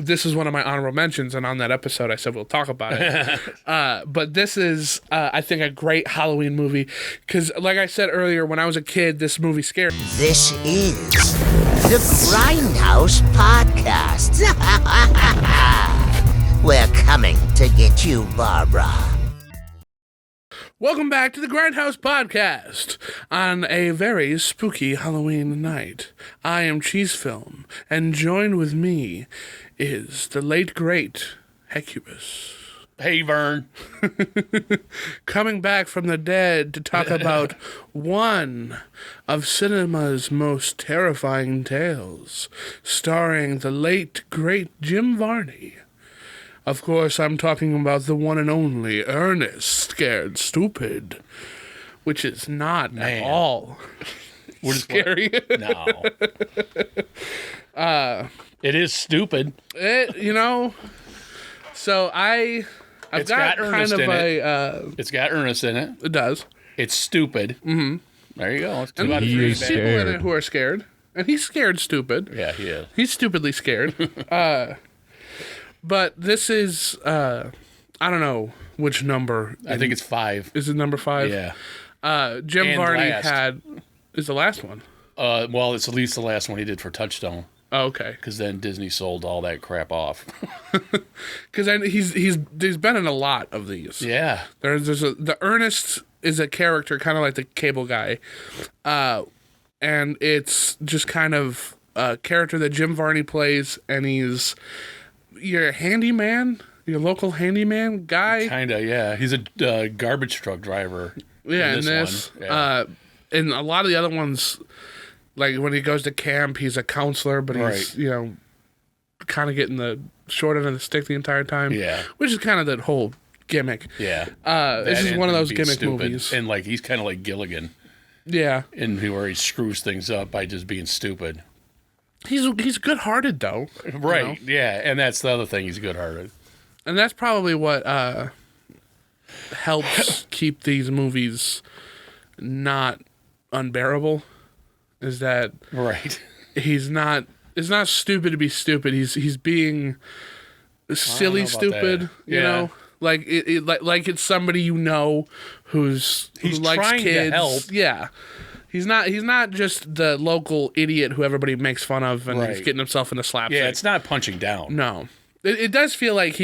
this is one of my honorable mentions, and on that episode I said we'll talk about it. But this is, I think, a great Halloween movie because, like I said earlier, when I was a kid, this movie scared me. This is the Grindhouse Podcast. We're coming to get you, Barbara. Welcome back to the Grindhouse Podcast on a very spooky Halloween night. I am Cheese Film, and joined with me is the late great Hecubus. Hey, Vern. Coming back from the dead to talk about one of cinema's most terrifying tales, starring the late great Jim Varney. Of course, I'm talking about the one and only Ernest Scared Stupid, which is not at all scary. No. It is stupid. So I've It's got got Ernest kind of in It's got Ernest in it. It does. It's stupid. Mm-hmm. There you go. It's two And out of there's three. people in it who are scared, and he's scared stupid. Yeah, he is. He's stupidly scared. But this is, I don't know which number. I think it's 5. Is it number 5? Yeah. Jim And Varney last. is the last one. Well, it's at least the last one he did for Touchstone. Oh, okay. Because then Disney sold all that crap off. Because he's been in a lot of these. Yeah. The Ernest is a character kind of like the cable guy, and it's just kind of a character that Jim Varney plays, and he's your handyman, your local handyman guy. Kinda, yeah. He's a garbage truck driver. Yeah, in this one. Yeah. and a lot of the other ones, like when he goes to camp, he's a counselor, but he's Right. kind of getting the short end of the stick the entire time. Yeah. Which is kind of the whole gimmick. Yeah. This is And one of those being gimmick stupid. movies. And like he's kind of like Gilligan, Yeah. where he screws things up by just being stupid. He's good-hearted though. Right. You know? Yeah. And that's the other thing. He's good-hearted. And that's probably what helps keep these movies not unbearable, is that Right. it's not stupid to be stupid. He's being silly about stupid, that. you Yeah. know? Like like it's somebody you know who He's likes trying to kids. help. Yeah. He's not just the local idiot who everybody makes fun of and he's Right. getting himself in a slapstick. Yeah, it's not punching down. No. It does feel like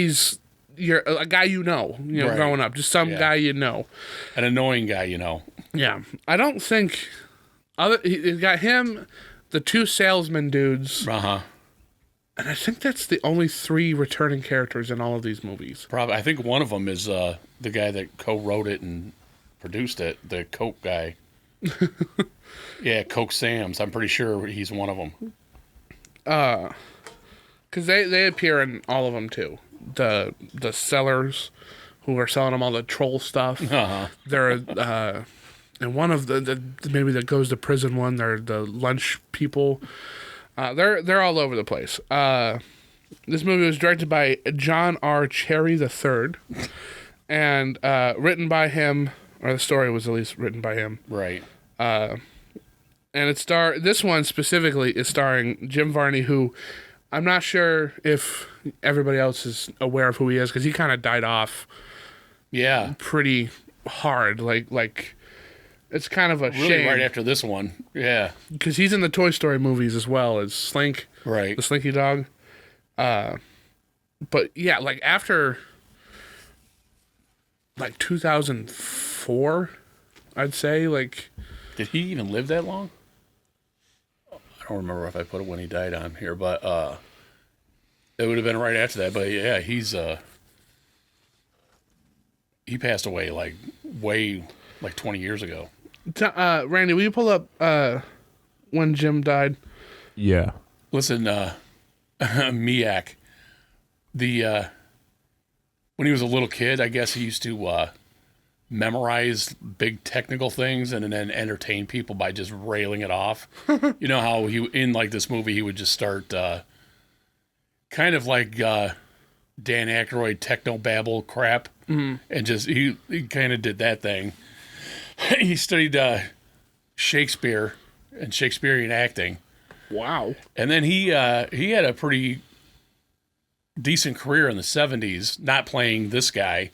you're a guy Right. growing up, just some Yeah. guy you know. An annoying guy, Yeah. I don't think he's got him, the 2 salesman dudes, Uh-huh. and I think that's the only 3 returning characters in all of these movies. Probably. I think one of them is the guy that co-wrote it and produced it, the Coke guy. Yeah, Coke Sam's. I'm pretty sure he's one of them. Because they appear in all of them too. The sellers who are selling them all the troll stuff. Uh-huh. They're and one of the maybe that goes to prison one. They're the lunch people. They're all over the place. This movie was directed by John R. Cherry III, and written by him, or the story was at least written by him. Right. And this one specifically is starring Jim Varney, who I'm not sure if everybody else is aware of who he is, because he kind of died off Yeah. pretty hard. Like it's kind of a Really shame. right after this one. Yeah. Because he's in the Toy Story movies as well as Slink, Right. the Slinky Dog. But yeah, like after like 2004, I'd say, like, Did he even live that long? I don't remember if I put it when he died on here, but it would have been right after that. But yeah, he passed away like 20 years ago. Randy, will you pull up when Jim died? Yeah. Listen, Miak, when he was a little kid, I guess he used to memorize big technical things and then entertain people by just railing it off. You know how in like this movie, he would just start kind of like Dan Aykroyd technobabble crap. Mm-hmm. And just, he kind of did that thing. He studied Shakespeare and Shakespearean acting. Wow. And then he had a pretty decent career in the 70s, not playing this guy,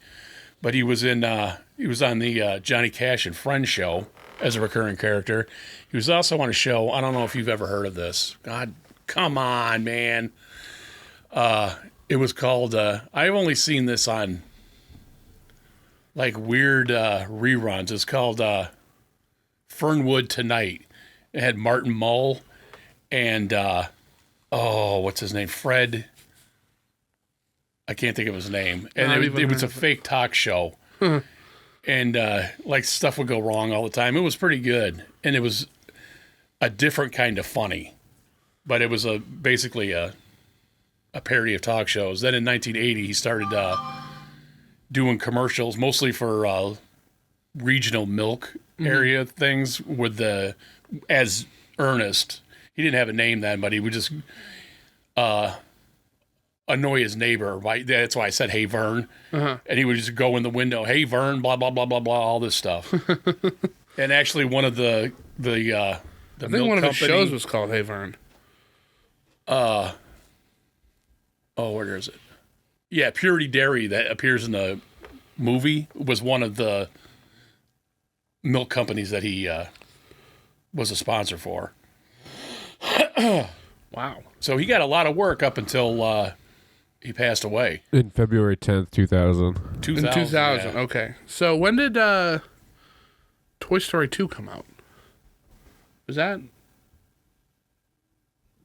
but he was on the Johnny Cash and Friends show as a recurring character. He was also on a show, I don't know if you've ever heard of this. God, come on, man. It was called, I've only seen this on like weird reruns. It's called Fernwood Tonight. It had Martin Mull and, what's his name? Fred. I can't think of his name. And it was a fake talk show. And like stuff would go wrong all the time. It was pretty good. And it was a different kind of funny. But it was basically a parody of talk shows. Then in 1980, he started doing commercials, mostly for regional milk area things as Ernest. He didn't have a name then, but he would just annoy his neighbor. That's why I said, "Hey, Vern." And he would just go in the window, "Hey, Vern," blah, blah, blah, blah, blah, all this stuff. And actually one of the I think one of his shows was called Hey, Vern. Where is it? Yeah, Purity Dairy that appears in the movie was one of the milk companies that he was a sponsor for. Wow. So he got a lot of work up until he passed away. In February 10th, 2000. In 2000, yeah. Okay. So when did Toy Story 2 come out? Was that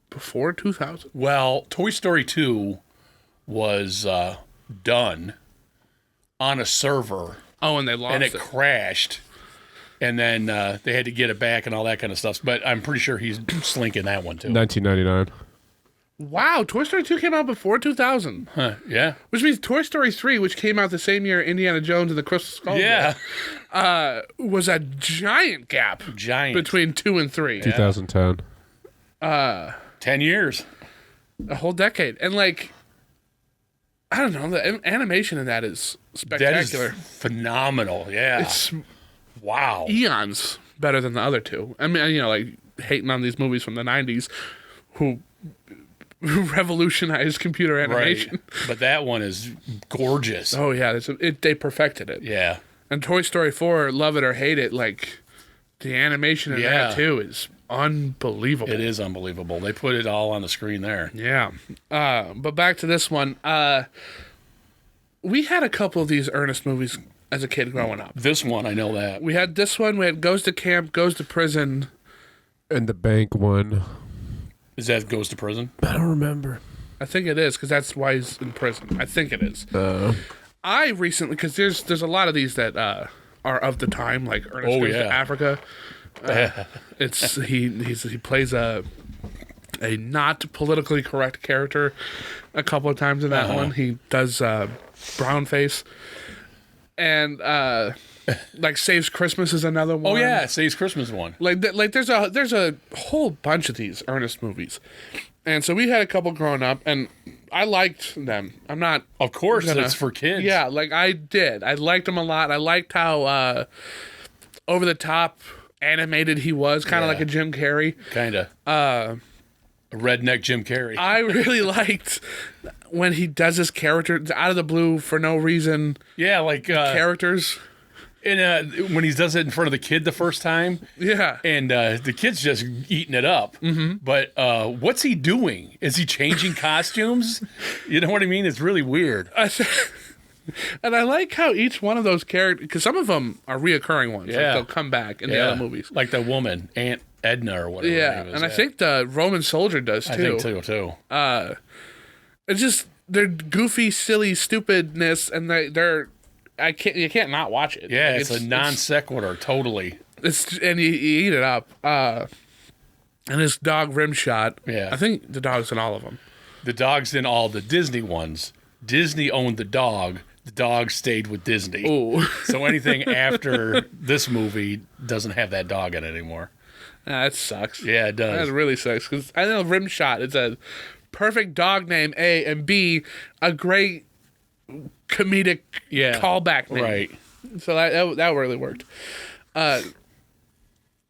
before 2000? Well, Toy Story 2 was done on a server. Oh, and they lost and it crashed. And then they had to get it back and all that kind of stuff. But I'm pretty sure he's slinking that one, too. 1999. Wow, Toy Story 2 came out before 2000. Huh, yeah. Which means Toy Story 3, which came out the same year Indiana Jones and the Crystal Skull was a giant gap between 2 and 3. 2010. 10 years. A whole decade. And, like, I don't know, the animation in that is spectacular. That is phenomenal, yeah. It's wow. eons better than the other two. I mean, like, hating on these movies from the 90s who revolutionized computer animation. Right. But that one is gorgeous. Oh, yeah. They perfected it. Yeah. And Toy Story 4, love it or hate it, like, the animation in that, too, is unbelievable. It is unbelievable. They put it all on the screen there. Yeah. But back to this one. We had a couple of these Ernest movies as a kid growing up. This one, I know that. We had this one. We had Goes to Camp, Goes to Prison. And the bank one. Is that Goes to Prison? I don't remember. I think it is, because that's why he's in prison. I think it is. I recently, because there's a lot of these that are of the time, like Ernest Goes to Africa. He plays a not politically correct character a couple of times in that one. He does brown face, and like Saves Christmas is another one. Oh yeah, Saves Christmas one. Like there's a whole bunch of these Ernest movies, and so we had a couple growing up, and I liked them. I'm not. Of course, it's for kids. Yeah, like I did. I liked them a lot. I liked how over the top animated he was, kind of like a Jim Carrey. Kind of. A redneck Jim Carrey. I really liked when he does his character out of the blue for no reason. Yeah, like characters. And when he does it in front of the kid the first time. Yeah. And the kid's just eating it up. Mm-hmm. But what's he doing? Is he changing costumes? You know what I mean? It's really weird. And I like how each one of those characters, because some of them are reoccurring ones. Yeah. Like they'll come back in the other movies. Like the woman, Aunt Edna or whatever. Yeah. Her name is. And I think the Roman Soldier does too. I think so too. It's just their goofy, silly stupidness, and you can't not watch it. Yeah, like it's a non sequitur, totally. And you eat it up. And his dog Rimshot. Yeah. I think the dog's in all of them. The dog's in all the Disney ones. Disney owned the dog. The dog stayed with Disney. Ooh. So anything after this movie doesn't have that dog in it anymore. That sucks. Yeah, it does. That really sucks, because I know Rimshot is a perfect dog name, A, and B, a great comedic callback name. Right. So that really worked.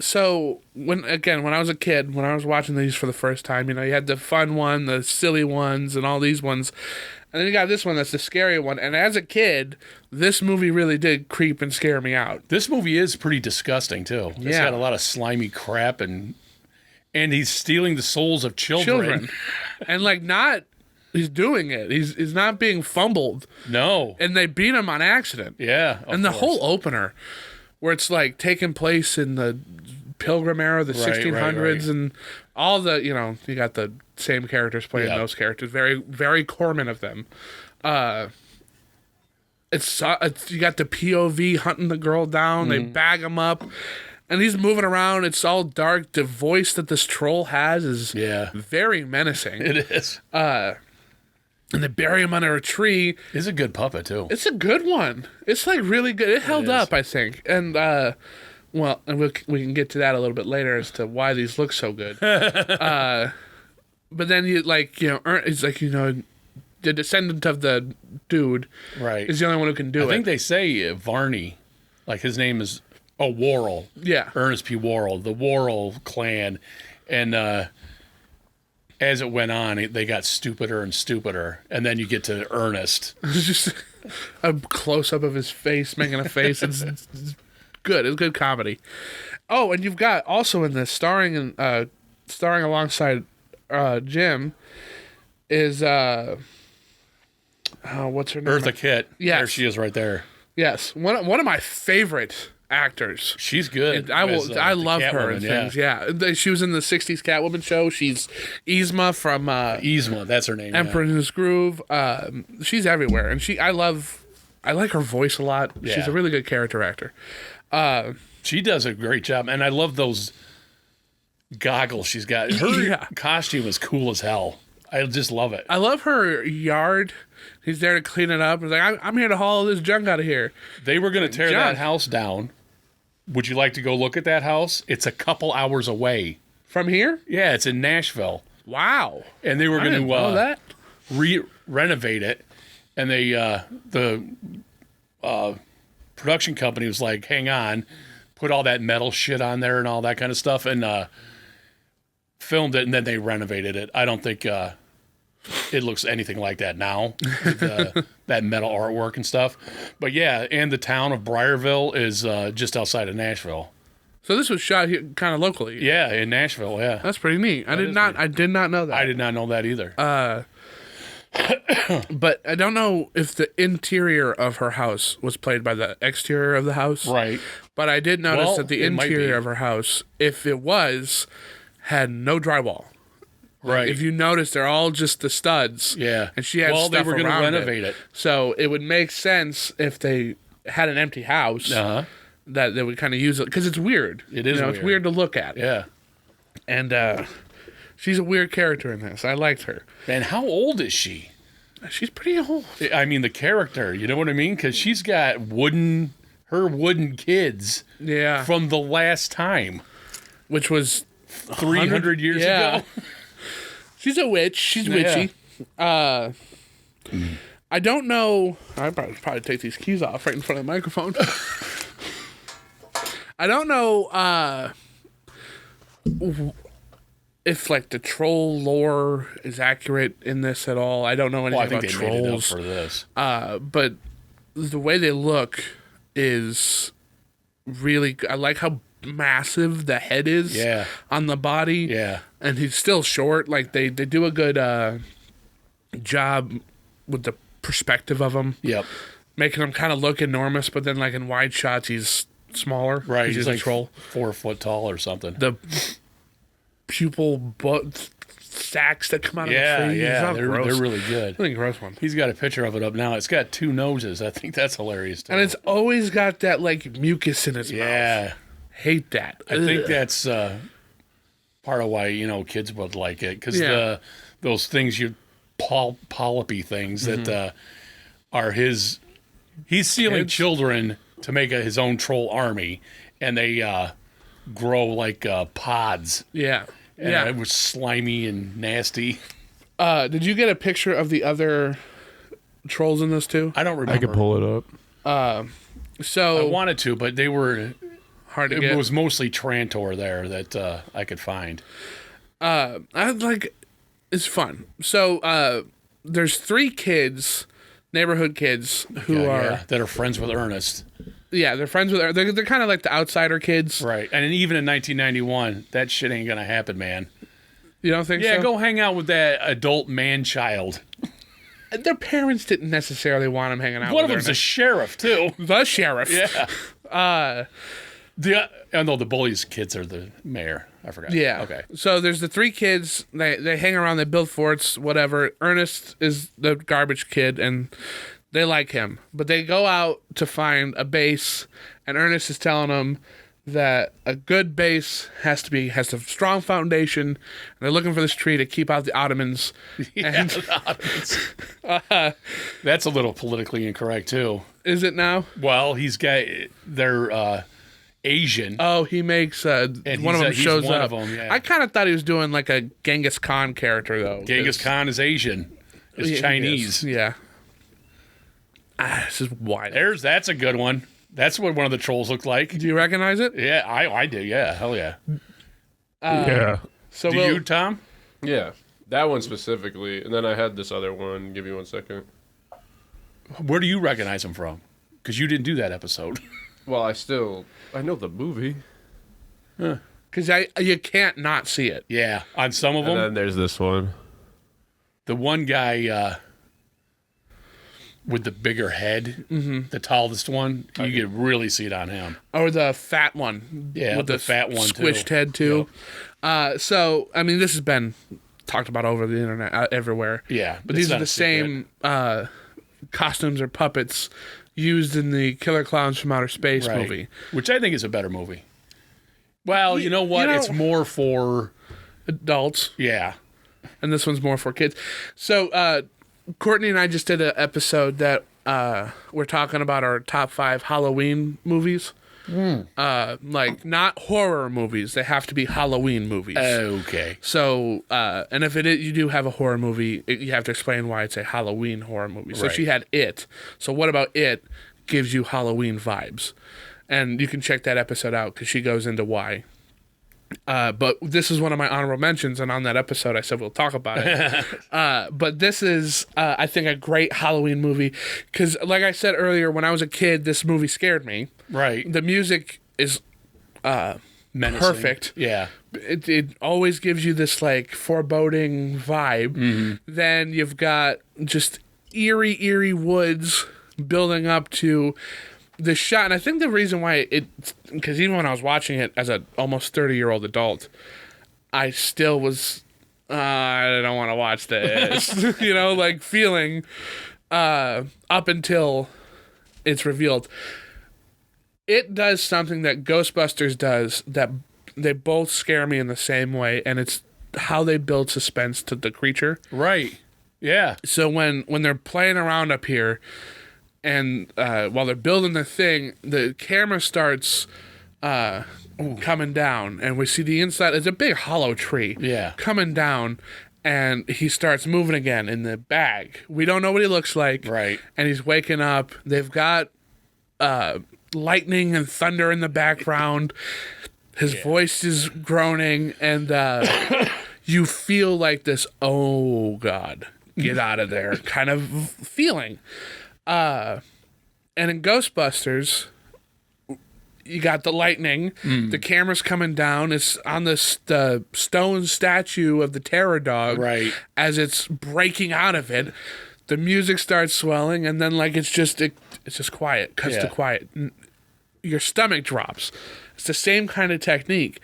So when I was a kid, when I was watching these for the first time, you had the fun one, the silly ones, and all these ones, and then you got this one that's the scary one. And as a kid, this movie really did creep and scare me out. This movie is pretty disgusing too. It's Yeah. got a lot of slimy crap, and he's stealing the souls of children. And he's doing it. He's not being fumbled. No. And they beat him on accident. Yeah. And the whole opener, where it's like taking place in the Pilgrim era, the 1600s, right. and all the, you got the same characters playing those characters, very, very Corman of them. It's you got the POV hunting the girl down, they bag him up, and he's moving around. It's all dark. The voice that this troll has is very menacing. It is. And they bury him under a tree. He's a good puppet too. It's a good one. It's like really good. It held up, I think. And we can get to that a little bit later as to why these look so good. But then it's like the descendant of the dude, Right. is the only one who can do it. I think they say Varney, like his name is Worrell. Yeah. Ernest P. Worrell, the Worrell clan, and as it went on, they got stupider and stupider, and then you get to Ernest. It's just a close up of his face, making a face. It's good. It's good comedy. Oh, and you've got also in this starring alongside Jim is what's her name? Eartha Kitt. Yes. There she is right there. Yes, one of my favorite actors. She's good. I the love her in Catwoman, things. Yeah, she was in the '60s Catwoman show. She's Yzma from Yzma, that's her name. Emperor's Groove. She's everywhere, and I like her voice a lot. Yeah. She's a really good character actor. She does a great job, and I love those goggles she's got. Her costume is cool as hell. I just love it. I love her yard. He's there to clean it up. He's like, I'm here to haul this junk out of here. They were going to tear Junk. that house down. Would you like to go look at that house? It's a couple hours away. From here? Yeah, it's in Nashville. Wow. And they were I going didn't know that. to renovate it. And they the production company was like, hang on, put all that metal shit on there and all that kind of stuff, and filmed it, and then they renovated it. I don't think it looks anything like that now, with, that metal artwork and stuff. But yeah, and the town of Briarville is just outside of Nashville. So this was shot here kind of locally. Yeah, in Nashville, yeah. That's pretty neat. I did not know that. I did not know that either. But I don't know if the interior of her house was played by the exterior of the house. Right. But I did notice Well, that the it might be. interior of her house, if it was, had no drywall. Right. If you notice, they're all just the studs. Yeah. And she had Well, they stuff were gonna around renovate it. So it would make sense if they had an empty house Uh-huh. that they would kind of use it. Because it's weird. It is It's weird. weird to look at. Yeah. And she's a weird character in this. I liked her. And how old is she? She's pretty old. I mean, the character, you know what I mean? Because she's got wooden kids Yeah. from the last time, Which was 300 years yeah. ago. She's a witch. She's witchy. I don't know. I probably take these keys off right in front of the microphone. I don't know if like the troll lore is accurate in this at all. I don't know anything Well, I think about they made it up trolls. for this. But the way they look is really. I like how massive the head is. Yeah. On the body. Yeah. And he's still short. Like they do a good job with the perspective of him, Yep. making him kind of look enormous, but then like in wide shots he's smaller. Right. He's He's a like troll. 4 foot tall or something. The pupil sacks that come out Yeah, of the face. yeah. It's They're gross. really good. Really gross one. He's got a picture of it up now. It's got 2 noses. I think that's hilarious, too. And it's always got that like mucus in his mouth. Yeah. Hate that. I think Ugh. that's part of why, kids would like it. Because Yeah. those things, polypy things that are his... He's stealing Kids? children to make his own troll army, and they grow like pods. Yeah. And Yeah. it was slimy and nasty. Did you get a picture of the other trolls in this too? I don't remember. I can pull it up. I So wanted to, but they were hard to It get. was mostly Trantor there that I could find. It's fun. So there's 3 kids, neighborhood kids who are that are friends with Ernest. they're friends with her. They're kind of like the outsider kids. Right. And even in 1991, that shit ain't going to happen, man. You don't think so? Yeah, go hang out with that adult man-child. Their parents didn't necessarily want them hanging out One with of them's a Ernest. sheriff, too. The sheriff. Yeah. No, the bullies' kids are the mayor. I forgot. Yeah. Okay. So there's the 3 kids. They hang around. They build forts. Whatever. Ernest is the garbage kid, and they like him. But they go out to find a base, and Ernest is telling them that a good base has a strong foundation. And they're looking for this tree to keep out the Ottomans. Yeah, the Ottomans. That's a little politically incorrect, too. Is it now? Well, they're Asian. Oh, he makes one of them he's shows one up. of 'em, yeah. I kind of thought he was doing like a Genghis Khan character though. Genghis Khan is Asian. It's He Chinese. is, yeah. This is wild. That's a good one. That's what one of the trolls looked like. Do you recognize it? Yeah, I do. Yeah, hell yeah. Yeah. So Do you, Tom? Yeah. That one specifically. And then I had this other one. Give me 1 second. Where do you recognize him from? Because you didn't do that episode. Well, I know the movie. because you can't not see it. Yeah, on some of And them. then there's this one. The one guy with the bigger head, the tallest one, you could really see it on him. Or the fat one. Yeah, with the fat one, too. squished head too. So I mean, this has been talked about over the internet everywhere. Yeah, but it's these are not the a secret. same costumes or puppets used in the Killer Clowns from Outer Space Right. movie. Which I think is a better movie. Well, you know what? you know- It's more for, Adults, yeah. and this one's more for kids. So Courtney and I just did an episode that we're talking about our top 5 Halloween movies. Like not horror movies; they have to be Halloween movies. Okay. So, and if you do have a horror movie, you have to explain why it's a Halloween horror movie. So Right. she had It. So what about It gives you Halloween vibes? And you can check that episode out because she goes into why. But this is one of my honorable mentions, and on that episode I said we'll talk about it. But this is, I think, a great Halloween movie because, like I said earlier, when I was a kid, this movie scared me. Right. The music is Menacing. perfect. Yeah. It always gives you this like foreboding vibe. Then you've got just eerie woods building up to the shot. And I think the reason why because even when I was watching it as an almost 30-year-old adult, I still was, I don't want to watch this, like feeling up until it's revealed. It does something that Ghostbusters does that they both scare me in the same way, and it's how they build suspense to the creature. Right. Yeah. So when they're playing around up here, and while they're building the thing, the camera starts coming down, and we see the inside. It's a big hollow tree. Yeah. Coming down, and he starts moving again in the bag. We don't know what he looks like. Right. And he's waking up. They've got lightning and thunder in the background. His voice is groaning, and you feel like this, oh God, get out of there kind of feeling. And in Ghostbusters, you got the lightning, the camera's coming down, it's on the stone statue of the terror dog. Right. As it's breaking out of it, the music starts swelling, and then like it's just quiet, cuts to quiet. Your stomach drops. It's the same kind of technique.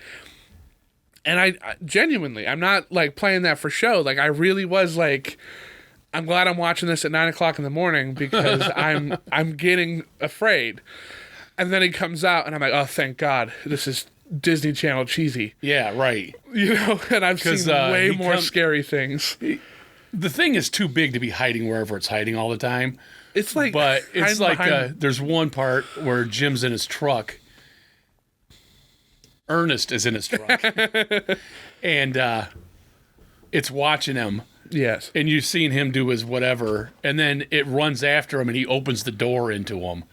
And I genuinely, I'm not like playing that for show. Like I really was like, I'm glad I'm watching this at 9:00 in the morning because I'm getting afraid. And then he comes out, and I'm like, oh, thank God, this is Disney Channel cheesy. Yeah, right. And I've seen way more scary things. The thing is too big to be hiding wherever it's hiding all the time. It's like, But it's hiding like behind- there's one part where Jim's in his truck. Ernest is in his truck. And it's watching him. yes. And you've seen him do his whatever. And then it runs after him and he opens the door into him.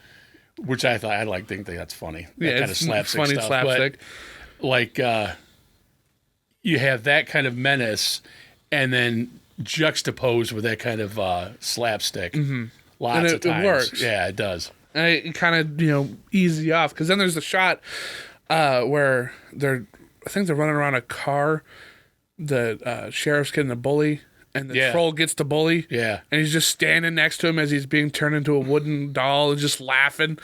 which I think that's funny. That Yeah, kind of it's slapstick funny stuff. slapstick. But, like, you have that kind of menace, and then juxtaposed with that kind of slapstick. Lots And of it times. works. Yeah, it does. And it kind of, ease you off. Because then there's the shot where I think they're running around a car. The sheriff's getting the bully, and the troll gets the bully. Yeah. And he's just standing next to him as he's being turned into a wooden doll and just laughing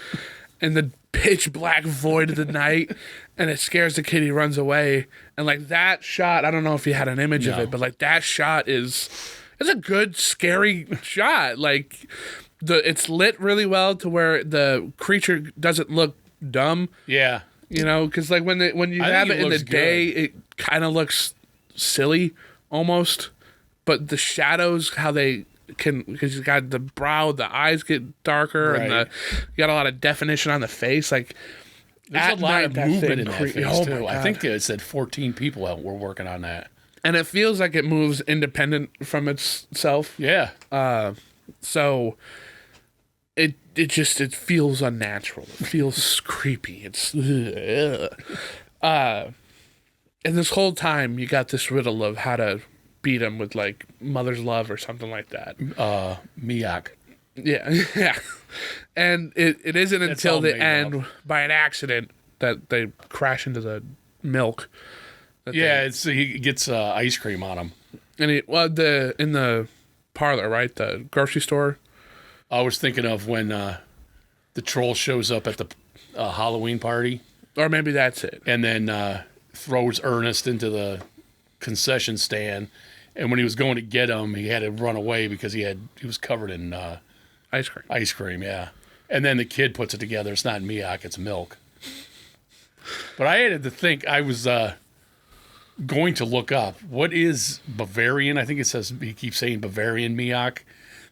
in the pitch black void of the night. And it scares the kid. He runs away. And, like, that shot, I don't know if you had an image of it, but, like, that shot it's a good, scary shot. Like, it's lit really well to where the creature doesn't look dumb. Yeah. Because, like, when you have it in the day, it kind of looks silly almost. But the shadows, how they can, because you got the brow, the eyes get darker, and you got a lot of definition on the face. Like, there's a lot of movement in that face, too. I think it said 14 people were working on that. And it feels like it moves independent from itself. Yeah. So it feels unnatural. It feels creepy. It's and this whole time you got this riddle of how to beat him with, like, mother's love or something like that. Miak. Yeah, yeah. And it isn't until the end, by an accident, that they crash into the milk. He gets ice cream on him. And in the parlor, right? The grocery store. I was thinking of when the troll shows up at the Halloween party. Or maybe that's it. And then throws Ernest into the concession stand. And when he was going to get him, he had to run away because he was covered in ice cream. Ice cream, yeah. And then the kid puts it together. It's not miak, it's milk. But I had to think, I was going to look up, what is Bavarian? I think he keeps saying Bavarian miak.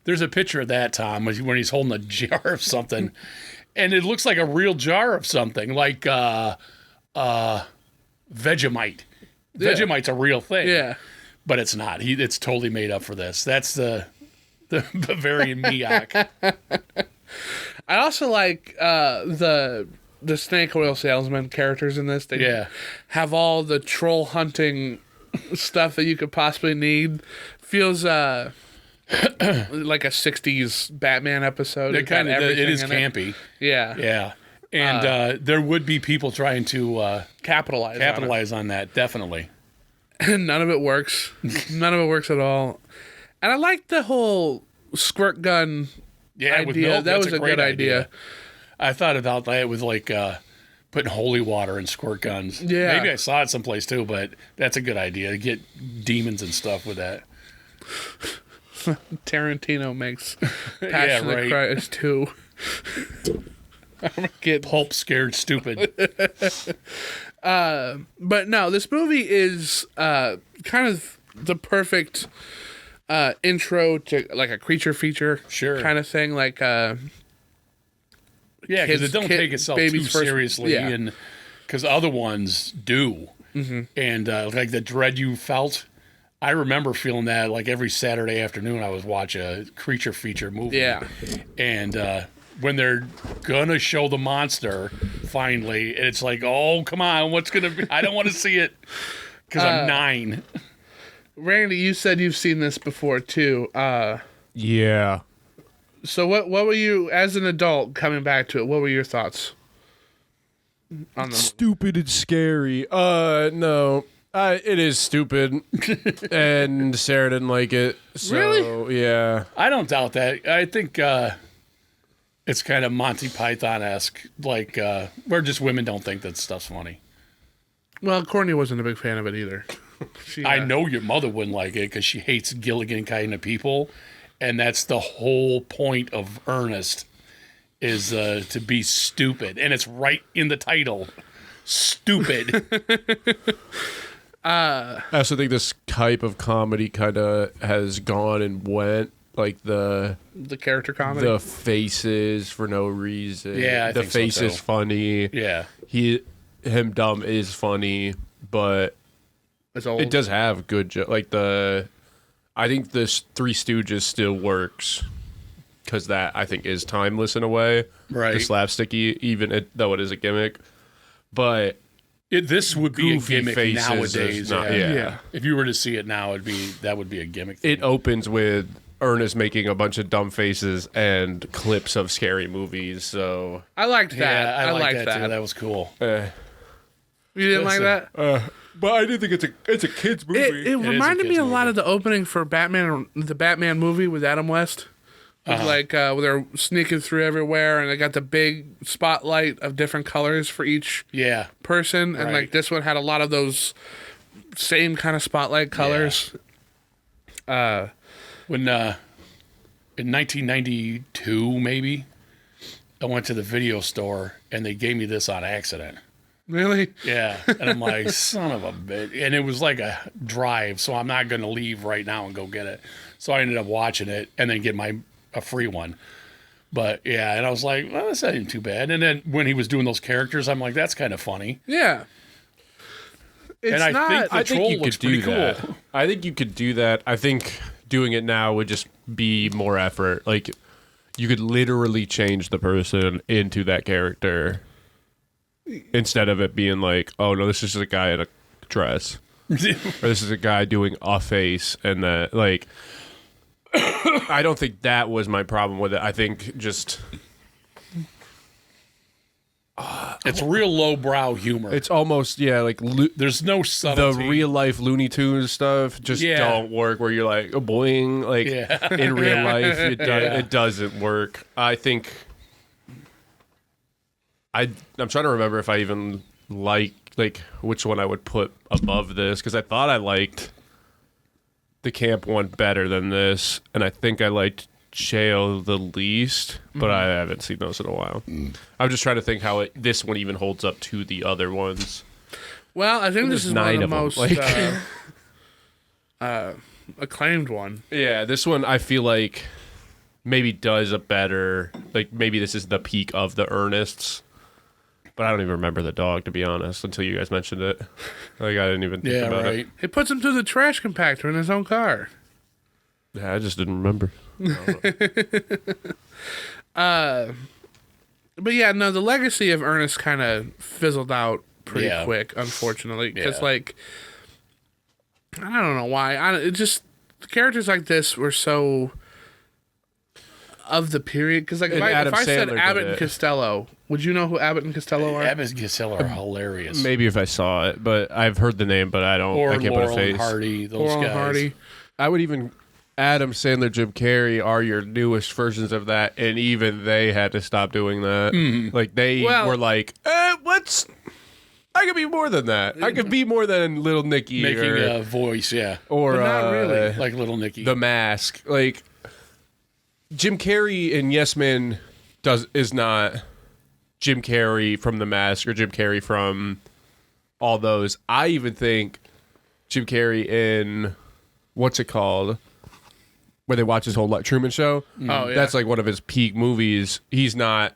There's a picture of that, Tom, when he's holding a jar of something. And it looks like a real jar of something, like Vegemite. Vegemite's a real thing. Yeah. But it's not. It's totally made up for this. That's the Bavarian miak. I also like the snake oil salesman characters in this. They have all the troll hunting stuff that you could possibly need. Feels like a 60s Batman episode. It is campy. Yeah. Yeah. And there would be people trying to capitalize on that, definitely. And none of it works. None of it works at all. And I like the whole squirt gun idea. With milk, that was a good idea. I thought about that with, like, putting holy water in squirt guns. Yeah. Maybe I saw it someplace too, but that's a good idea. Get demons and stuff with that. Tarantino makes Passion of the Christ too. Get Pulp Scared Stupid. But no, this movie is kind of the perfect intro to, like, a creature feature kind of thing. Like, because it don't take itself too seriously, and because other ones do, and like the dread you felt. I remember feeling that, like, every Saturday afternoon I would watch a creature feature movie. Yeah, and when they're gonna show the monster finally, it's like, oh, come on, what's gonna be? I don't want to see it because I'm 9. Randy, you said you've seen this before too. Yeah. So what were you, as an adult coming back to it? What were your thoughts on the stupid and scary? No. It is stupid, and Sarah didn't like it. So, really? Yeah. I don't doubt that. I think it's kind of Monty Python-esque, like where just women don't think that stuff's funny. Well, Courtney wasn't a big fan of it either. I know your mother wouldn't like it because she hates Gilligan kind of people, and that's the whole point of Ernest, is to be stupid, and it's right in the title, stupid. I also think this type of comedy kind of has gone and went, like the character comedy, the faces for no reason. Yeah, I the think face so, is funny. Yeah, him dumb is funny, but it's old. It does have good like I think this Three Stooges still works. because that I think is timeless in a way. Right. The slapsticky, though it is a gimmick. But this would be a goofy gimmick faces nowadays. is not- yeah. yeah. If you were to see it now, that would be a gimmick thing. It opens with Ernest making a bunch of dumb faces and clips of scary movies. So I liked that. Yeah, I liked liked that too. That was cool. You didn't like that? but I do think it's a kids movie. It reminded me kid's a lot movie. of the opening for the Batman movie with Adam West. It was like where they're sneaking through everywhere, and they got the big spotlight of different colors for each Yeah. person, and Right. like this one had a lot of those same kind of spotlight colors. When in 1992, maybe, I went to the video store and they gave me this on accident. Really? Yeah, and I'm like, son of a bitch. And it was like a drive, so I'm not going to leave right now and go get it. So I ended up watching it and then get a free one. But yeah, and I was like, well, that's not even too bad. And then when he was doing those characters, I'm like, that's kind of funny. Yeah. It's And I not. think I think troll you looks could do pretty that. cool. I think you could do that. I think doing it now would just be more effort. Like you could literally change the person into that character instead of it being like, oh no, this is just a guy in a dress, or this is a guy doing a face, and that like. I don't think that was my problem with it. I think just It's real lowbrow humor. it's almost like There's no the subtlety. real life Looney Tunes stuff just Yeah. don't work. Where you're like oh, boing, like Yeah. in real life, Yeah. it doesn't work. I think I'm trying to remember if I even like which one I would put above this because I thought I liked the camp one better than this, and I think I liked Jail the least, but I haven't seen those in a while. I'm just trying to think how this one even holds up to the other ones. Well, I think this There's is one 9 of the of them, most like- acclaimed one. Yeah, this one I feel like maybe does a better, like maybe this is the peak of the Ernests, but I don't even remember the dog, to be honest, until you guys mentioned it. Like I didn't even think Yeah, about right. it. He puts him through the trash compactor in his own car. Yeah, I just didn't remember. But yeah, no, the legacy of Ernest kind of fizzled out pretty Yeah. quick, unfortunately, because Yeah. like I don't know why. It just characters like this were so of the period. Because like if And I Adam said Sandler Abbott did and it. Costello, would you know who Abbott and Costello are? Abbott and Costello are hilarious. Maybe if I saw it, but I've heard the name, but I Or can't put a Laurel face. and Hardy, those Laurel guys. and Hardy. I would even Adam Sandler, Jim Carrey are your newest versions of that, and even they had to stop doing that. Like they Well- were like, "What's? I could be more than that. I could be more than Little Nicky Making or a voice, yeah. or But not really. Like Little Nicky. The Mask." Like Jim Carrey in Yes Man is not Jim Carrey from The Mask or Jim Carrey from all those. I even think Jim Carrey in what's it called? Where they watch his whole Truman Show. Oh, yeah. That's like one of his peak movies. He's not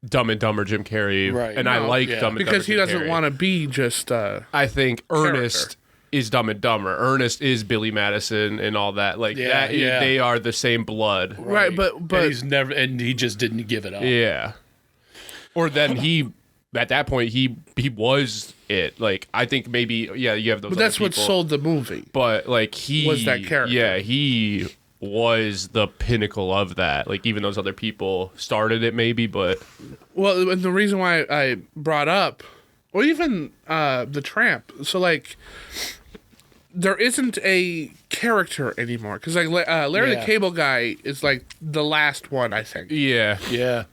Dumb and Dumber Jim Carrey, Right. and I No, like yeah. Dumb and Dumber Because he Jim doesn't Carrey. want to be just I think Ernest is Dumb and Dumber. Ernest is Billy Madison and all that. Like Yeah, that, yeah. they are the same blood. right, but and he just didn't give it up. Yeah. Or then he, at that point, he was it. Like I think maybe you have those. but that's other what people, sold the movie. But like he was that character. Yeah, he was the pinnacle of that. Like even those other people started it, maybe, but Well, and the reason why I brought up, or even the Tramp, so like there isn't a character anymore because like Larry the Yeah. Cable Guy is like the last one, I think, yeah. Yeah.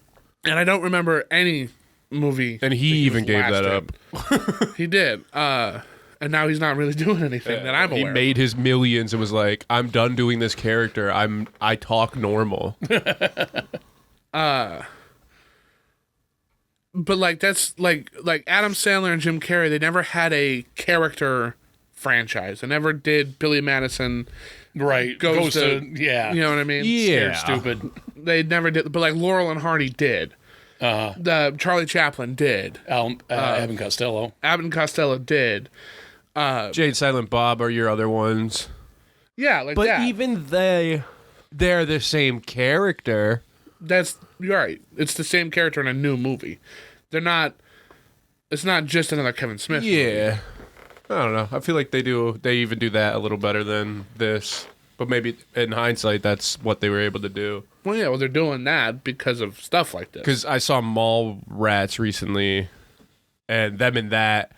and I don't remember any movie. And he that even was gave last that in. up. He did, and now he's not really doing anything that I'm He aware. made his millions and was like, "I'm done doing this character. I talk normal." But like that's like Adam Sandler and Jim Carrey, they never had a character franchise. They never did Billy Madison. Right. Goes to- yeah. You know what I mean? Yeah. Scared Stupid. They never did, but like Laurel and Hardy did. The Charlie Chaplin did. Abbott and Costello. Abbott and Costello did. Jade, Silent Bob are your other ones. Yeah, like But that. even they they're the same character. You're right. It's the same character in a new movie. They're not. It's not just another Kevin Smith movie. Yeah. I don't know. I feel like they even do that a little better than this. But maybe in hindsight, that's what they were able to do. Well, yeah, they're doing that because of stuff like this. Because I saw Mallrats recently, and them in that,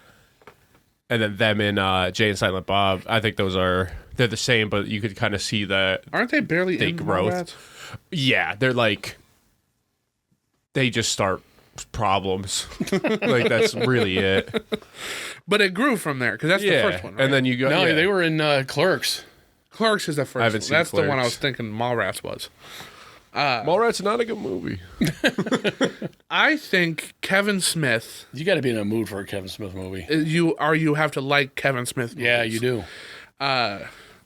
and then them in Jay and Silent Bob. I think they're the same, but you could kind of see that. Aren't they barely in growth. Mallrats? Yeah, they're like, they just start problems. Like, that's really it. But it grew from there because that's the first one, right? And then you go. No, yeah. they were in Clerks. Clerks is the first. I haven't one. seen That's the one I Clerks. was thinking. Mallrats was. Mallrats not a good movie. I think Kevin Smith. You got to be in a mood for a Kevin Smith movie. You have to like Kevin Smith movies. Yeah, you do.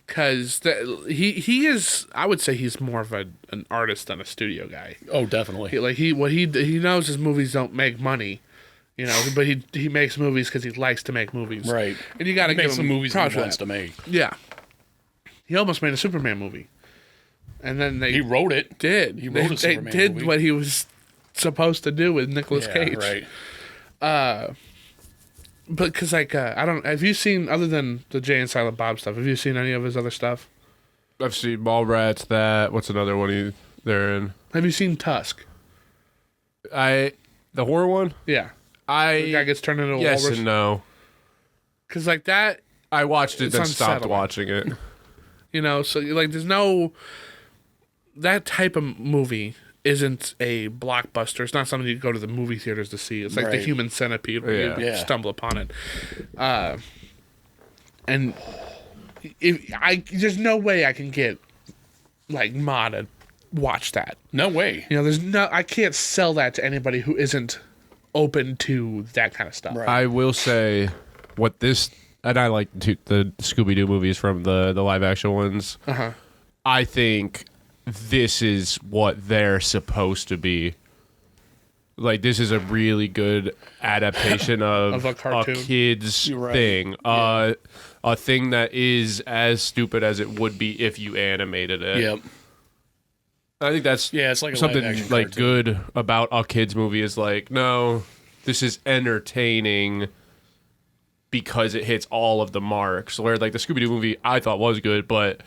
Because he is. I would say he's more of an artist than a studio guy. Oh, definitely. He knows his movies don't make money. You know, but he makes movies because he likes to make movies. Right. And you got to He give makes him some movies he props for wants that. to make. Yeah. He almost made a Superman movie. And then they He wrote it. did. He wrote they a Superman did movie. what he was supposed to do with Nicolas Yeah, Cage. right. But because I don't. Have you seen, other than the Jay and Silent Bob stuff? Have you seen any of his other stuff? I've seen Mallrats. What's another one they're in? Have you seen Tusk? The horror one. Yeah, the guy gets turned into a yes walrus. and no. Because like that, I watched it, It's then stopped unsettling. watching it. you know. So like, there's no that type of movie isn't a blockbuster. It's not something you go to the movie theaters to see. It's like the Right. Human Centipede where Yeah. you Yeah. stumble upon it. And there's no way I can get like Ma to watch that. No way. You know, I can't sell that to anybody who isn't open to that kind of stuff. Right. I will say and I like the Scooby-Doo movies from the live action ones. Uh-huh. I think this is what they're supposed to be. Like, this is a really good adaptation of a cartoon. kid's You're right. thing. A thing that is as stupid as it would be if you animated it. Yep. I think that's Yeah, it's like a something live-action like cartoon. good about a kid's movie is like, no, this is entertaining because it hits all of the marks. Where like the Scooby-Doo movie I thought was good, but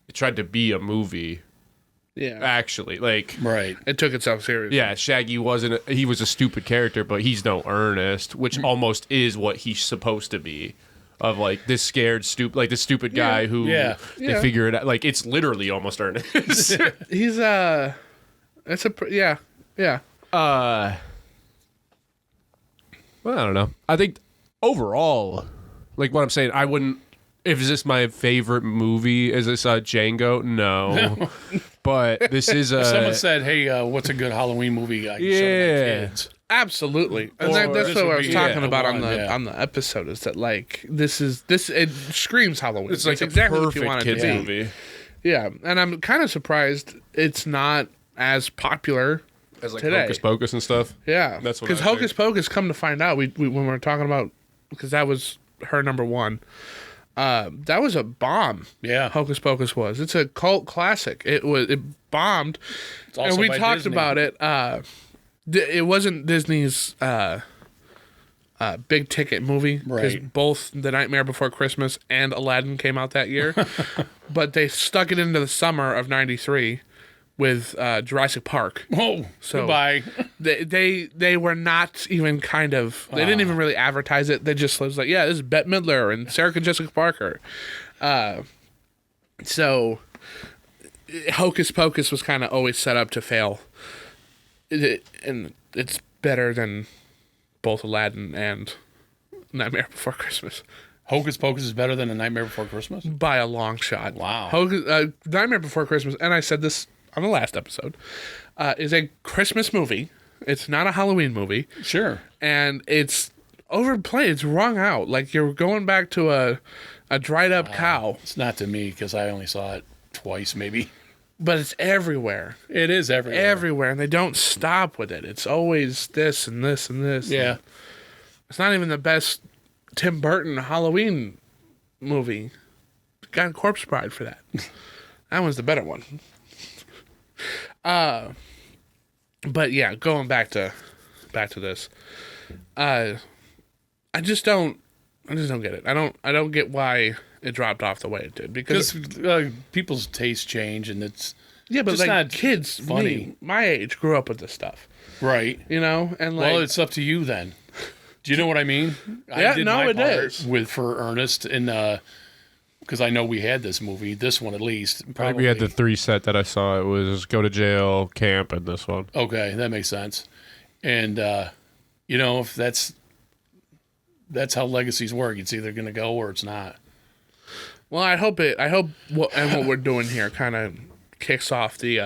it tried to be a movie. Yeah. Actually, like, Right. It took itself seriously. yeah, Shaggy he was a stupid character, but he's no Ernest, which almost is what he's supposed to be. Of like this scared stupid guy who Yeah. they Yeah. figure it out. Like, it's literally almost Ernest. He's yeah. Well, I don't know. I think overall, like what I'm saying, I wouldn't. Is this my favorite movie? Is this Django? No. But this is a. Someone said, "Hey, what's a good Halloween movie I can show Yeah. my kids?" Absolutely, and Or that's this what I would was be, talking yeah, about one, yeah. on the episode. Is that like this it screams Halloween? It's like a exactly what perfect you want it to kids be. movie. Yeah, and I'm kind of surprised it's not as popular As like today. Hocus Pocus and stuff. Yeah, That's what because I Hocus think. Pocus. Come to find out, we when we were talking about, because that was her number one. That was a bomb. Yeah. Hocus Pocus was. It's a cult classic. It bombed, It's also and we by talked Disney. about it. It wasn't Disney's big ticket movie because Right. both The Nightmare Before Christmas and Aladdin came out that year, but they stuck it into the summer of '93 with Jurassic Park. Oh, So- goodbye. They were not even kind of. They didn't even really advertise it. They just was like, yeah, this is Bette Midler and Sarah Jessica Parker. So Hocus Pocus was kind of always set up to fail, and it's better than both Aladdin and Nightmare Before Christmas Hocus Pocus is better than A Nightmare Before Christmas. by a long shot. Wow. Nightmare Before Christmas, and I said this on the last episode, is a Christmas movie. It's not a Halloween movie. Sure. And it's overplayed. It's wrung out. Like you're going back to a dried up cow, It's not to me because I only saw it twice, maybe. but it's everywhere, It is everywhere. and they don't stop with it. It's always this and this and this. Yeah. It's not even the best Tim Burton Halloween movie. Got Corpse Bride for that. That was the better one. But yeah, going back to this. I just don't get it. I don't get why it dropped off the way it did Because people's tastes change, and it's but just like not kids, funny. my age grew up with this stuff, right. and like Well, it's up to you then. Do you know what I mean? Yeah, I did no, my it part is. for Ernest, and because I know we had this movie, this one at least. I think Probably. we had the 3 set that I saw. It was go to jail, camp, and this one. Okay, that makes sense. And if that's how legacies work. It's either going to go or it's not. well, I hope what we're doing here kind of kicks off the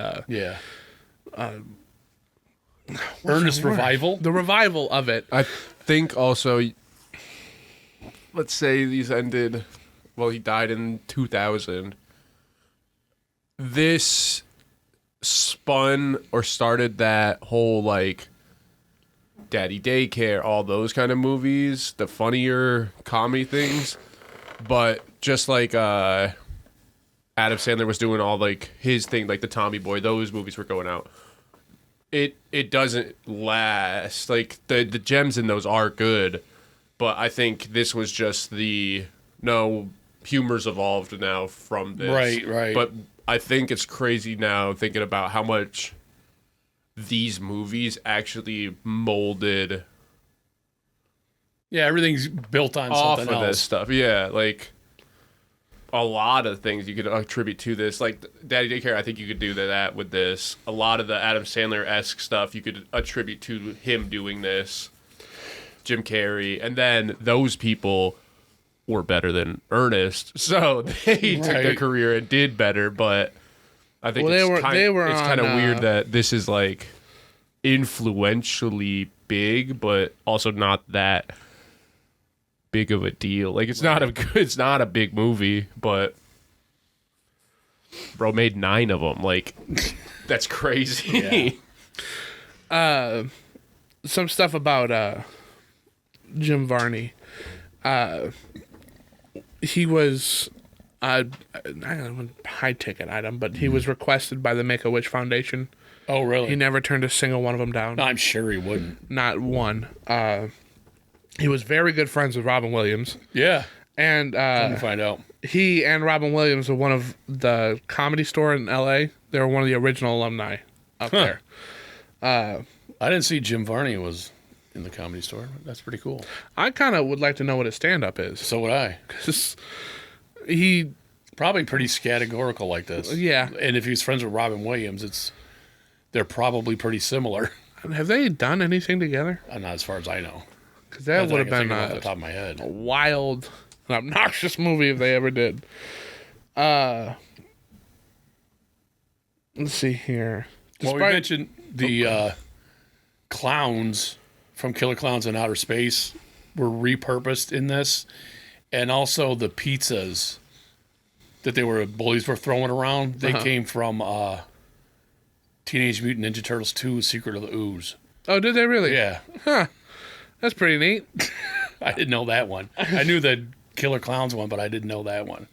Ernest revival. the revival of it. I think also, let's say these ended, well, he died in 2000. This spun or started that whole, like, Daddy Daycare, all those kind of movies, the funnier comedy things. But just like Adam Sandler was doing all, like, his thing, like the Tommy Boy, those movies were going out. It doesn't last. Like, the gems in those are good, but I think this was just humor's evolved now from this. Right. But I think it's crazy now thinking about how much these movies actually molded Yeah, everything's built on off something of else. this stuff. Yeah, like a lot of things you could attribute to this. Like Daddy Daycare, I think you could do that with this. A lot of the Adam Sandler-esque stuff you could attribute to him doing this. Jim Carrey. And then those people were better than Ernest, so they took their career and did better, but I think it's kind of weird that this is like influentially big, but also not that big of a deal. Like it's not a big movie, but bro made 9 of them. Like that's crazy. Some stuff about Jim Varney. He was I don't know, high ticket item, but he was requested by the Make-A-Wish Foundation. Oh, really? He never turned a single one of them down. No, I'm sure he wouldn't. Not one. He was very good friends with Robin Williams. Yeah. And Come to find out. he and Robin Williams were one of the Comedy Store in L.A. They were one of the original alumni up there. I didn't see Jim Varney was in the Comedy Store. That's pretty cool. I kind of would like to know what his stand-up is. So would I. 'Cause he... Probably pretty categorical like this. Yeah. And if he's friends with Robin Williams, they're probably pretty similar. Have they done anything together? Not as far as I know. Because that would have been off the top of my head. a wild, an obnoxious movie if they ever did. Let's see here. Well, we mentioned the clowns from Killer Clowns in Outer Space were repurposed in this, and also the pizzas that bullies were throwing around. They came from Teenage Mutant Ninja Turtles 2: Secret of the Ooze. Oh, did they really? Yeah. Huh. That's pretty neat. I didn't know that one. I knew the Killer Clowns one, but I didn't know that one.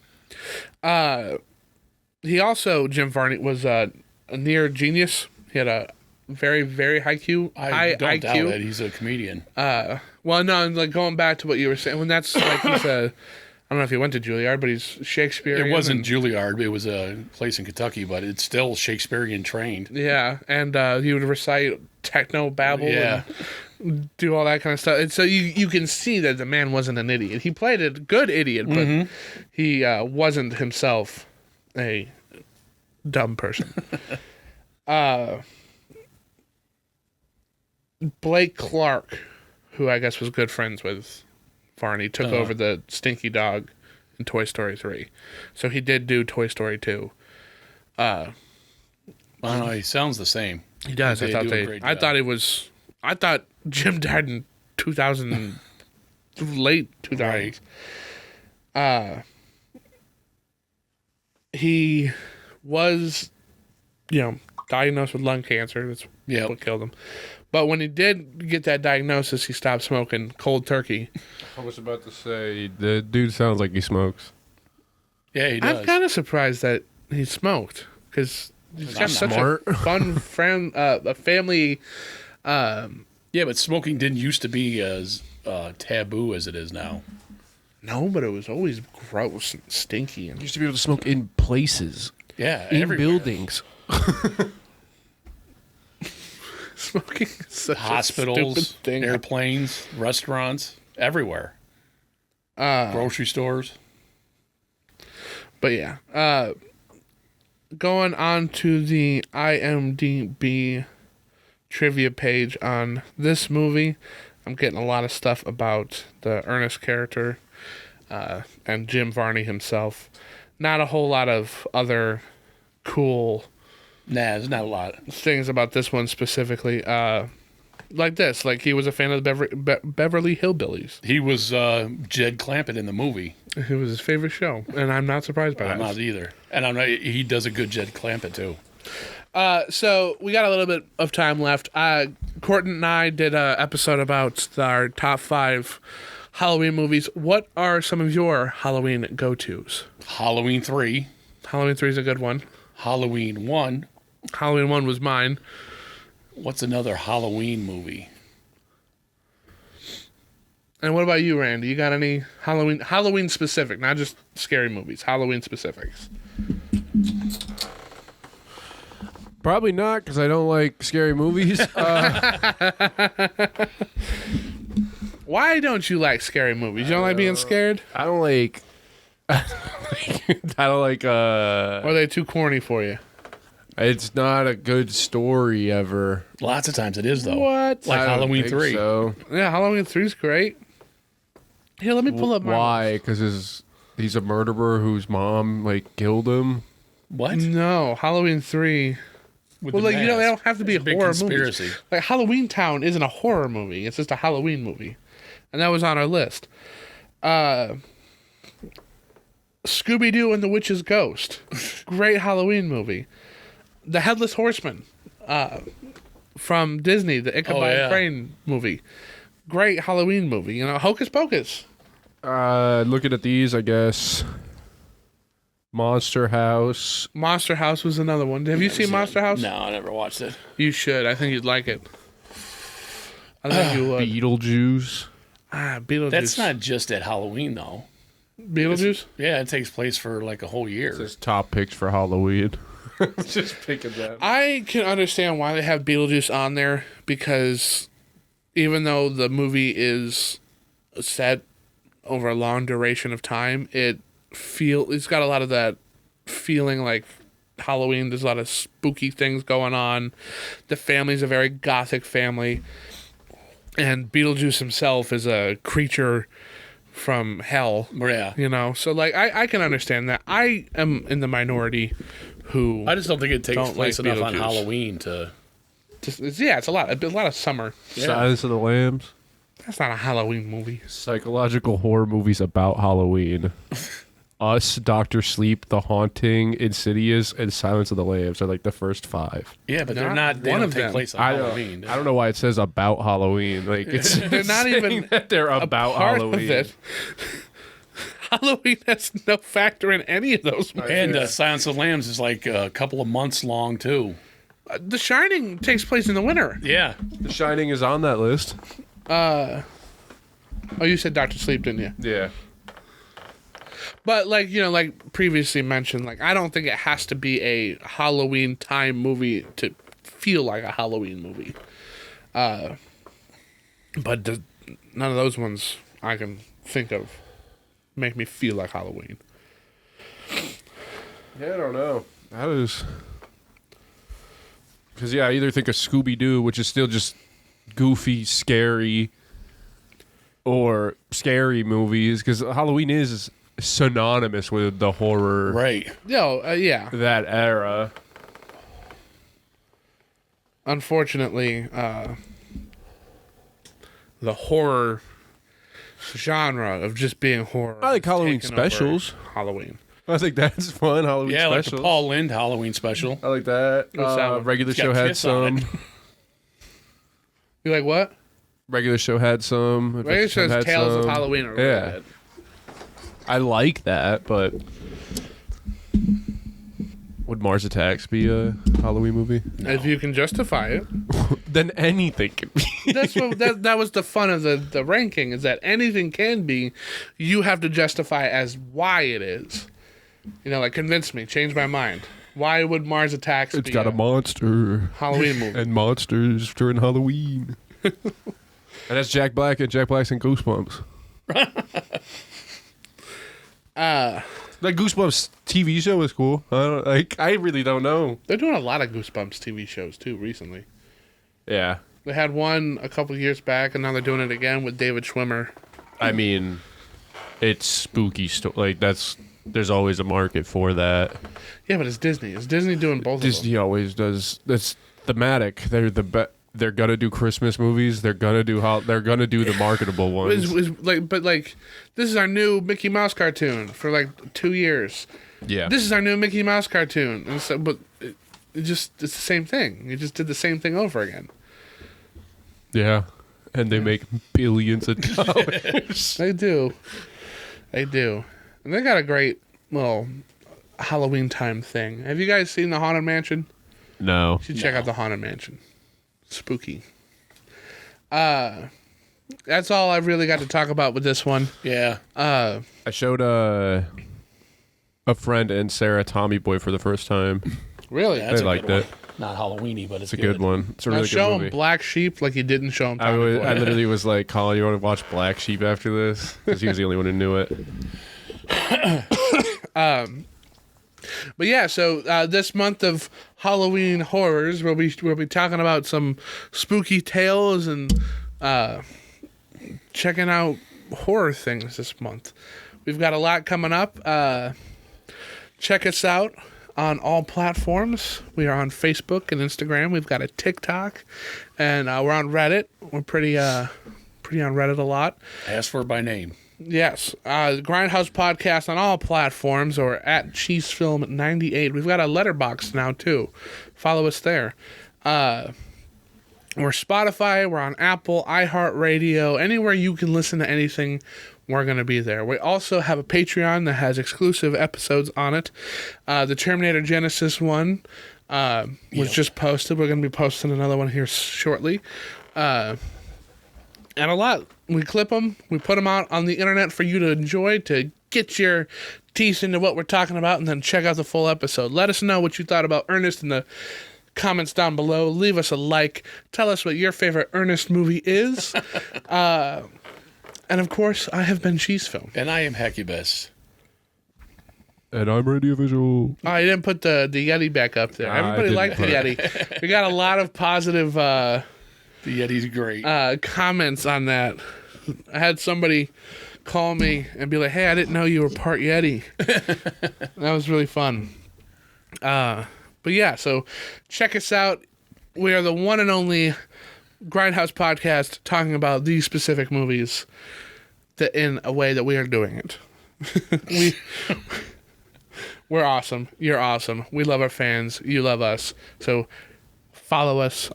He also, Jim Varney, was a near genius. He had a very, very high IQ. I don't IQ. doubt it. He's a comedian. Well, no, like going back to what you were saying, when that's like he's a, I don't know if he went to Juilliard, but he's Shakespearean. It wasn't Juilliard. It was a place in Kentucky, but it's still Shakespearean trained. Yeah, and he would recite techno babble Yeah. and do all that kind of stuff. And so you can see that the man wasn't an idiot. He played a good idiot, but he wasn't himself a dumb person. Blake Clark, who I guess was good friends with Varney, took over the Stinky Dog in Toy Story 3. So he did do Toy Story 2. I don't know. He sounds the same. He does. They do a great job. I thought Jim died in 2000, late 2000s. Right. He was, diagnosed with lung cancer. That's Yep. what killed him. But when he did get that diagnosis, he stopped smoking cold turkey. I was about to say, the dude sounds like he smokes. Yeah, he does. I'm kind of surprised that he smoked because He's got such smart. a fun friend, a family. Yeah, but smoking didn't used to be as taboo as it is now. No, but it was always gross and stinky. And Used to be able to smoke in places, Yeah, in everywhere. buildings. smoking is such a Hospitals, stupid thing. airplanes, restaurants, everywhere. Grocery stores. But yeah, going on to the IMDb trivia page on this movie, I'm getting a lot of stuff about the Ernest character and Jim Varney himself. Not a whole lot of other cool Nah, there's not a lot. things about this one specifically. Like this, like he was a fan of the Beverly Hillbillies. He was Jed Clampett in the movie. It was his favorite show, and I'm not surprised by I'm that. not either. And I'm not, he does a good Jed Clampett, too. So we got a little bit of time left. Courtney and I did an episode about our top 5 Halloween movies. What are some of your Halloween go-tos? Halloween 3. Halloween 3 is a good one. Halloween 1. Halloween 1 was mine. What's another Halloween movie? And what about you, Randy? You got any Halloween specific, not just scary movies, Halloween specifics? Probably not, because I don't like scary movies. Why don't you like scary movies? You don't like being scared? I don't like. I don't like. Or are they too corny for you? It's not a good story ever. Lots of times it is, though. What? Like I don't Halloween think 3. So Yeah, Halloween 3 is great. Here, let me pull up my why? Because he's a murderer whose mom killed him. What? No, Halloween 3. With Well, the they mask. don't have to be It's a big horror conspiracy. movie. Like Halloween Town isn't a horror movie; it's just a Halloween movie, and that was on our list. Scooby Doo and the Witch's Ghost, great Halloween movie. The Headless Horseman, from Disney, the Ichabod yeah. Crane movie, great Halloween movie. You know, Hocus Pocus. Looking at these, I guess. Monster House. Monster House was another one. Have you seen Monster House? No, I never watched it. You should. I think you'd like it. I think you would. Beetlejuice. Beetlejuice. That's not just at Halloween, though. Beetlejuice. Yeah, it takes place for like a whole year. His top picks for Halloween. Just picking that. I can understand why they have Beetlejuice on there, because even though the movie is set over a long duration of time, it's got a lot of that feeling like Halloween. There's a lot of spooky things going on. The family's a very gothic family, and Beetlejuice himself is a creature from hell. Yeah. You know, so I can understand that. I am in the minority who I just don't think it takes Don't place like enough on Beetlejuice. Halloween to. it's a lot of summer. Yeah. Silence of the Lambs. That's not a Halloween movie. Psychological horror movies about Halloween. Us, Doctor Sleep, The Haunting, Insidious, and Silence of the Lambs are the first 5. Yeah, but they're Not not. They one don't of take them. place on I Halloween. don't know why it says about Halloween. It's They're not saying even that they're about Part Halloween. of it. Halloween has no factor in any of those movies. And Silence of the Lambs is like a couple of months long too. The Shining takes place in the winter. Yeah, The Shining is on that list. Oh, you said Doctor Sleep, didn't you? Yeah. But like previously mentioned, I don't think it has to be a Halloween time movie to feel like a Halloween movie. But none of those ones I can think of make me feel like Halloween. Yeah, I don't know. That is. Because, I either think of Scooby Doo, which is still just goofy, scary, or scary movies, because Halloween is synonymous with the horror right. Yeah. that era. Unfortunately, the horror genre of just being horror. I like has Halloween taken over specials. Halloween. I think that's fun. Halloween Yeah, like the specials. Paul Lynde Halloween special. I like that. What's that one? Regular It's got show had Kiss on some. it. You like what? Regular show had some. Regular Show's had Tales of some. Halloween are really Yeah. good. I like that, but Would Mars Attacks be a Halloween movie? If you can justify it. Then anything can be. That's what that was the fun of the ranking, is that anything can be. You have to justify as why it is. You know, like, convince me, change my mind. Why would Mars Attacks It's be got a monster. Halloween movie? And monsters during Halloween. And that's Jack Black, and Jack Black's in Goosebumps. That Goosebumps TV show was cool. I really don't know. They're doing a lot of Goosebumps TV shows too recently. Yeah. They had one a couple years back, and now they're doing it again with David Schwimmer. I mean, it's spooky stuff. Like, there's always a market for that. Yeah, but it's Disney. Is Disney doing both of them? Disney always does. That's thematic. They're they're gonna do Christmas movies. They're gonna do the marketable ones. But this is our new Mickey Mouse cartoon for like 2 years. Yeah. This is our new Mickey Mouse cartoon, and so, but it's the same thing. You just did the same thing over again. Yeah. And they make billions of dollars. They do, and they got a great little Halloween time thing. Have you guys seen the Haunted Mansion? No. You should check out the Haunted Mansion. Spooky. That's all I've really got to talk about with this one. Yeah. I showed a friend and Sarah Tommy Boy for the first time. Really? That's They a liked good it. one. Not Halloweeny, but it's It's a good one. It's a Now really show good him movie. Black Sheep like you didn't show him I Tommy Boy. literally was like, Colin, you want to watch Black Sheep after this? Because he was the only one who knew it. But yeah, so this month of Halloween horrors, we'll be talking about some spooky tales and checking out horror things this month. We've got a lot coming up. Check us out on all platforms. We are on Facebook and Instagram. We've got a TikTok, and we're on Reddit. We're pretty on Reddit a lot. Ask for it by name. Yes. Grindhouse Podcast on all platforms, or at CheeseFilm98. We've got a letterbox now, too. Follow us there. We're Spotify. We're on Apple, iHeartRadio. Anywhere you can listen to anything, we're going to be there. We also have a Patreon that has exclusive episodes on it. The Terminator Genesis one was just posted. We're going to be posting another one here shortly. And a lot. We clip them. We put them out on the internet for you to enjoy, to get your teeth into what we're talking about, and then check out the full episode. Let us know what you thought about Ernest in the comments down below. Leave us a like. Tell us what your favorite Ernest movie is. And, of course, I have been Cheese Film. And I am Hecubus. And I'm Radio Visual. Oh, I didn't put the Yeti back up there. I Everybody didn't liked the put Yeti. We got a lot of positive The Yeti's great. comments on that. I had somebody call me and be like, "Hey, I didn't know you were part Yeti." That was really fun. But yeah, so check us out. We are the one and only Grindhouse podcast talking about these specific movies that in a way that we are doing it. We're awesome. You're awesome. We love our fans. You love us. So follow us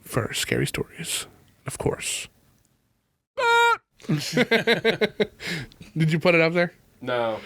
for scary stories, of course. Did you put it up there? No.